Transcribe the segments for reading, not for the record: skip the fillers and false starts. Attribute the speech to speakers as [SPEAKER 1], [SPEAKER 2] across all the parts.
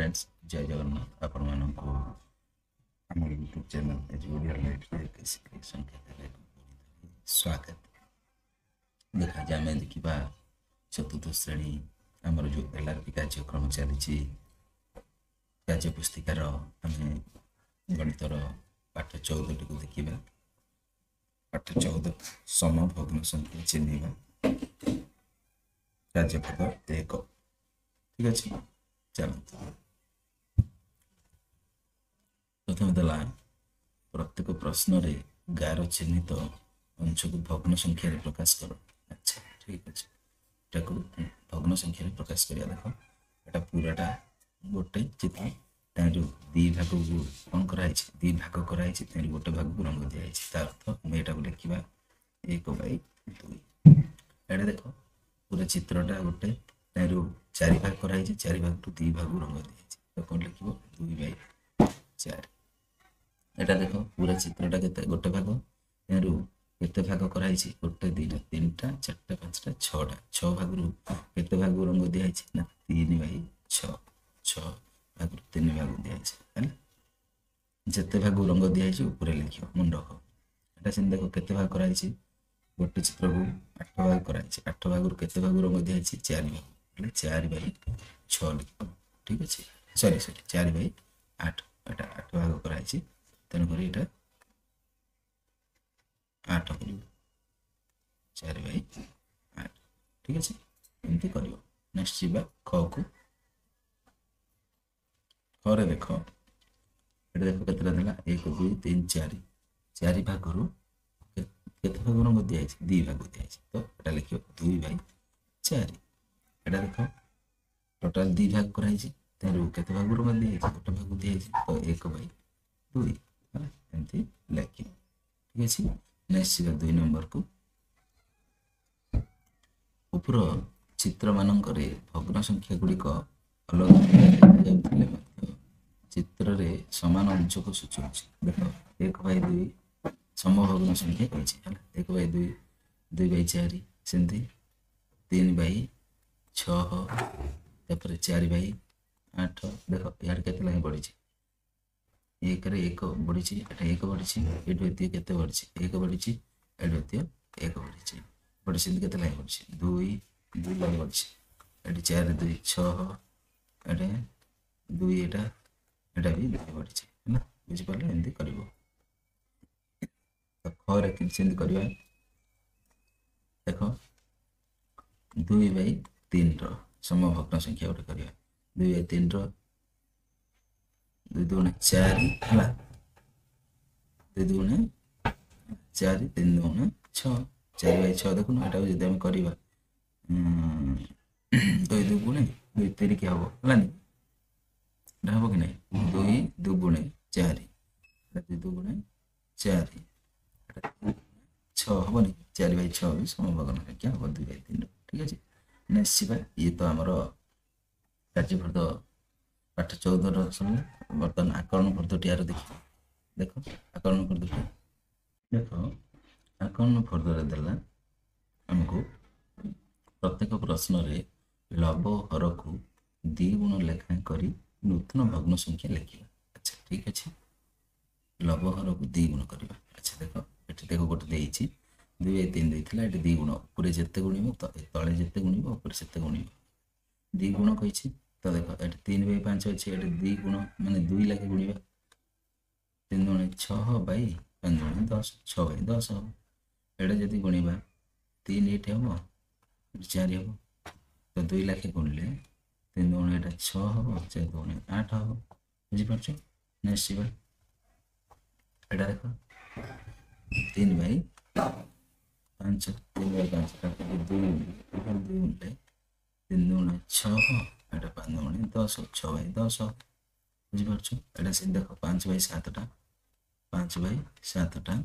[SPEAKER 1] Friends जय जगन्नाथ आपण मानक आम यूट्यूब चैनल एजुकेशन स्वागत। देखा जाए आम देखा चतुर्थ श्रेणी आमर जो एलआरपी कार्यक्रम चली कार्य पुस्तिकार आम गणितर पाठ 14 टी को देखा। पाठ 14 सम भग्न संख्या चिन्हवा कार्यपद 1 ठीक अच्छे। चलते प्रथम देला प्रत्येक प्रश्न रे गार चिन्हित अंश को भग्न संख्या प्रकाश कर। अच्छा ठीक अच्छे भग्न संख्या प्रकाश करिया। देख एटा पूराटा गोटे चित्र दी भाग को कौन कराई दी भाग कराई गोटे भाग को रंग दिखाई तार अर्थ मुझे लिखा 1/2। एटा देख पूरा चित्रटा गोटे चारि भाग कराई चारि भाग टू दी भाग रंग दिखाई तो कौन लिख 2/4। एटा देख पूरा चित्रटा केते गोटे भाग केते भाग कराई गोटे 2 3 4 5 6 6 भाग रु केते भाग रंग दिखाई ना 3/6 6 भाग 3 भाग दिखाई जिते भाग रंग दिखाई ऊपर लिख मन रख। एटा से देख केते भाग कराई गोटे चित्र को 8 भाग कराई 8 भाग रु केते भाग रंग दिखाई 4 भाग 4/6 लिख ठीक अच्छे। सॉरी 4/8 एटा 8 भाग कराई तेणुक ये 8 कर 4/8 ठीक अच्छे एमती कर। नेक्स्ट जीवा ख को खरे देख ये देख के 1 2 3 4 4 भाग रु केते भाग रंग दिखाई 2 भाग दिखाई तो ये लिख 2/4। एटा देख टोटाल 2 भाग कराई तेरु केते भाग रंग दिखाई गोटे भाग दिखाई तो 1/2 एमती लिख ठीक अच्छे। नेक्स्ट 2 नंबर को ऊपर चित्र मानक भग्न संख्या गुड़िक अलग चित्र रे समान अंश को सूचौ। देख 1/2 समभग्न संख्या कही 1/2 2/4 सेमती 3/6 तापर 4/8 देख यार केते लाइन बढ़ी 1 रे 1 बढ़ी 1 बढ़ी एटी केते बढ़ी 1 बढ़ी एटी 1 बढ़ी बट से केते लाइन बढ़ी 2 2 लाइन बढ़ी एटी 4 2 6 एटे 2 एटा एटा भी बढ़ी है ना बुझी पाले एमती करिवो। तो खरे किछन करिवा देख 2/3 रो समभग्न संख्या उठे करिवा 2/3 रो 2 2 4 है 2 2 4 3 2 6 4/6 देखो ना एटा जदि हम करिवा 2 2 गुणे 2 3 के हबो हलानी हम कि नहीं 2 2 गुणे 4 2 2 गुणे 4 6 हेनी 4/6 भी समभग्न संख्या हम 2/3 ठीक अच्छे। नेक्स्ट ये तो आमर कार्यपद पाठ 14 समय बर्तमान आकलन फर्दटी यार देख आकलन फर्दटी देख आकलन फर्दर देला आमको प्रत्येक प्रश्न रे लव हर को 2 गुण लेखा करी नूतन भग्न संख्या लिखा। अच्छा ठीक अच्छे लव हर को 2 गुण करवा। अच्छा देख ये देख गोटे देती 2/3 देता ये 2 गुण ऊपर जिते गुणव तले जिते गुणव ऊपर से गुणव 2 गुण कही तो देख ये 3/5 अच्छे ये 2 गुण माने 2 लाखे गुणवा 3 गुणे 6/5 गुणे 10 6/10 हम एटा जदि गुणवा 3 8 हम 4 हम तो 2 लाखे गुणले 3 गुणे एटा 6 हम 4 गुणे 8 हम बुझी पारछ। नेक्स्ट जीवा एटा देख 3/5 3/5 2 गुणले 3 गुणे 6 एटा 5 गुणे 10 6/10 बुझी पारछ। एटा से देख 5/7 टा 5/7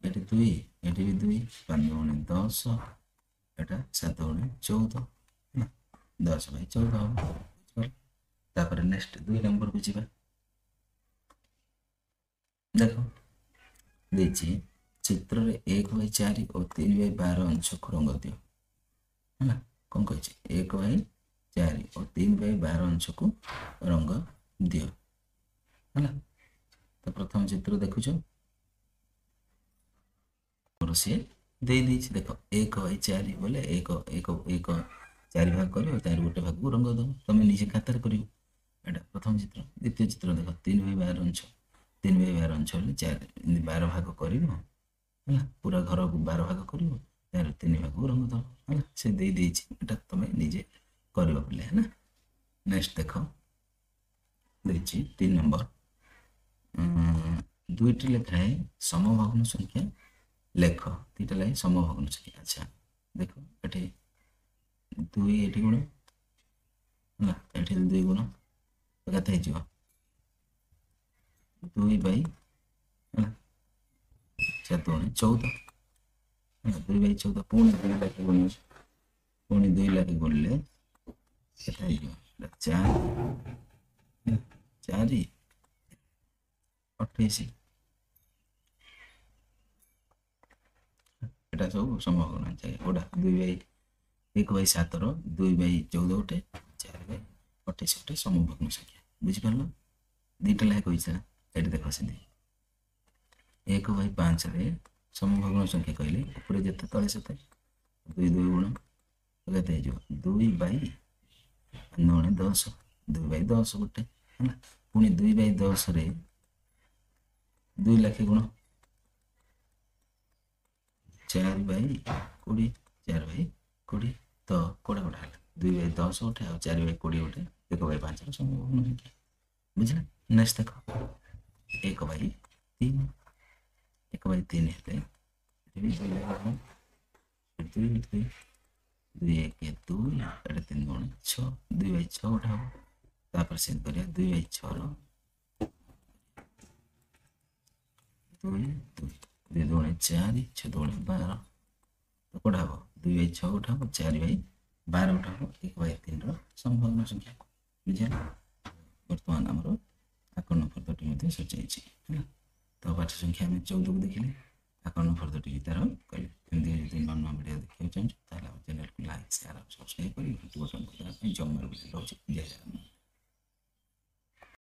[SPEAKER 1] ये 2 ये भी 2 5 गुणे 10 एटा 7 गुणे 14 10/14 तापर नेक्स्ट 2 नंबर को जीवा देख देछि चित्र रे 1/4 और 3/12 अंश को रंग दियो है ना कौन कही 1/4 4 और 3/12 अंश को रंग दियो है। तो प्रथम चित्र देखुछ और सी दे देख 1/4 बोले 1 4 भाग कर 4 गोटे भाग को रंग दब तुम निजे खातार कर प्रथम चित्र। द्वितीय चित्र देख 3/12 अंश 3/12 अंश 12 भाग कर पूरा घर को 12 भाग कर 3 भाग को रंग दब है से दे देटा तुम निजे कर बोले है ना। नेक्स्ट देख देखिए 3 नंबर 2टी लेखाएं समभग्न संख्या लेख 2टा लाइन समभग्न संख्या। अच्छा देख ये 2 ये गुण है ये 2 गुण केते हो 2/14 2/14 पुणी 2 लाख गुण पुणी 2 लाख गुणले केते 4 28 एटा सब समभग्न चाहिए गोटा 1/7 2/14 गोटे 4/28 गोटे समभग्न संख्या बुझिपार 2टा लाख कैसा ये देख से 1/5 समभग्न संख्या कहले ऊपर जिते तले से 2 गुण केते 2/10 2/10 गोटे है पुणी 2/10 रे 2 लाख गुण 4/20 4/20 तो कोड़ा कोड़ा है 2/10 गोटे और 4/20 गोटे 1/5 समभग्न संख्या बुझला। नेक्स्ट देख 1/3 1/3 हेले 2 1 2 3 गुण 6 2/6 गोटे हम तापर से करिया 2/6 2 2 2 4 6 2 12 तो कोड़ा हम 2/6 गोटे हम 4/12 गोटे हम 1/3 समभग्न संख्या बुझला। बर्तमान आमर आकर्ण फर्दटी सजाई है तो पाठ संख्या आम 14 को देखिले आकर्ण फर्दटी तार कले एमती नुआ नुआ भिडियो देखा चाहिए चैनल को लाइक शेयर और सब्सक्राइब कर जमार रोचे जय जगन्नाथ।